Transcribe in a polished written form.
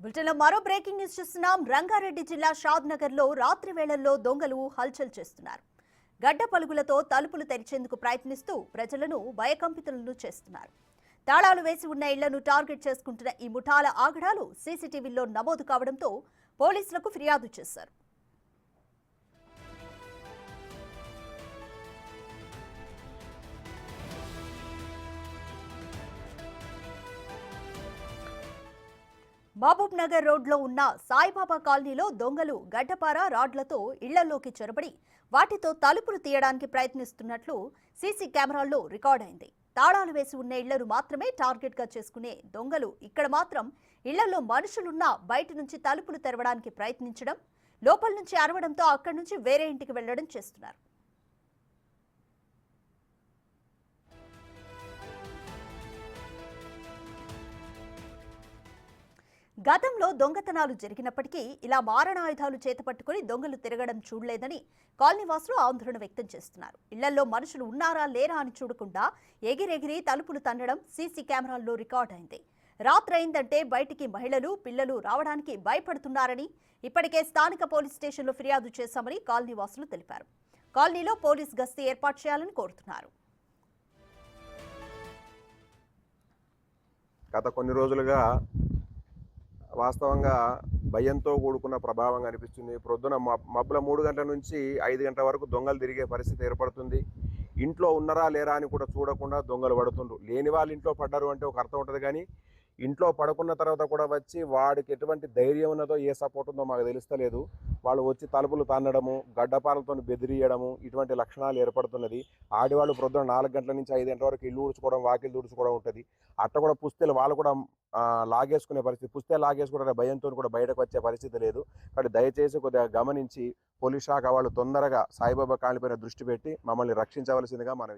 బులెటిన్లో మరో breaking news చూస్తున్నాం. రంగారెడ్డి జిల్లా షాద్ నగర్ లో రాత్రి వేళల్లో దొంగలు హల్చల్ చేస్తున్నారు. గడ్డ పలుగులతో తలుపులు తెరిచేందుకు ప్రయత్నిస్తూ ప్రజలను భయకంపితులను చేస్తున్నారు. తాళాలు వేసి ఉన్న ఇళ్లను టార్గెట్ చేసుకుంటున్న ఈ ముఠాల ఆగడాలు సీసీటీవీలో నమోదు కావడంతో పోలీసులకు ఫిర్యాదు చేశారు. మహబూబ్ నగర్ రోడ్లో ఉన్న సాయిబాబా కాలనీలో దొంగలు గడ్డపార రాడ్లతో ఇళ్లలోకి చొరబడి వాటితో తలుపులు తీయడానికి ప్రయత్నిస్తున్నట్లు సీసీ కెమెరాల్లో రికార్డైంది. తాళాలు వేసి ఉన్న ఇళ్లను మాత్రమే టార్గెట్గా చేసుకునే దొంగలు ఇక్కడ మాత్రం ఇళ్లలో మనుషులున్నా బయట నుంచి తలుపులు తెరవడానికి ప్రయత్నించడం, లోపల నుంచి అరవడంతో అక్కడి నుంచి వేరే ఇంటికి వెళ్లడం చేస్తున్నారు. గతంలో దొంగతనాలు జరిగినప్పటికీ ఇలా మారణాయుధాలు చేతపట్టుకుని దొంగలు తిరగడం చూడలేదని కాలనీవాసులు ఆందోళన వ్యక్తం చేస్తున్నారు. ఇళ్లలో మనుషులు ఉన్నారా లేరా అని చూడకుండా ఎగిరెగిరి తలుపులు తన్నడం సీసీ కెమెరాల్లో రికార్డ్ అయింది. రాత్రి అయిందంటే బయటికి మహిళలు, పిల్లలు రావడానికి భయపడుతున్నారని ఇప్పటికే స్థానిక పోలీస్ స్టేషన్లో ఫిర్యాదు చేశామని కాలనీవాసులు తెలిపారు. కాలనీలో పోలీస్ గస్తీ ఏర్పాటు చేయాలని కోరుతున్నారు. గత కొన్ని రోజులుగా వాస్తవంగా భయంతో కూడుకున్న ప్రభావం కనిపిస్తుంది. ప్రొద్దున మబ్బుల 3 గంటల నుంచి 5 గంటల వరకు దొంగలు తిరిగే పరిస్థితి ఏర్పడుతుంది. ఇంట్లో ఉన్నారా లేరా అని కూడా చూడకుండా దొంగలు పడుతుండ్రు. లేని వాళ్ళు ఇంట్లో పడ్డారు అంటే ఒక అర్థం ఉంటుంది, కానీ ఇంట్లో పడుకున్న తర్వాత కూడా వచ్చి వాడికి ఎటువంటి ధైర్యం ఉన్నదో, ఏ సపోర్ట్ ఉందో మాకు తెలుస్తలేదు. వాళ్ళు వచ్చి తలుపులు తన్నడము, గడ్డపాలతో బెదిరియడము, ఇటువంటి లక్షణాలు ఏర్పడుతున్నది. ఆడివాళ్ళు ప్రొద్దున 4 గంటల నుంచి 5 గంటల వరకు ఇల్లు ఊడ్చుకోవడం, వాకిలు తుడుచుకోవడం ఉంటుంది. అట్ట కూడా పుస్తెలు వాళ్ళు కూడా లాగేసుకునే పరిస్థితి, పుస్తే లాగేసుకుంటే భయంతో కూడా బయటకు వచ్చే పరిస్థితి లేదు. కాబట్టి దయచేసి కొద్దిగా గమనించి పోలీస్ శాఖ వాళ్ళు తొందరగా సాయిబాబా కాలనీపైన దృష్టి పెట్టి మమ్మల్ని రక్షించవలసిందిగా మనం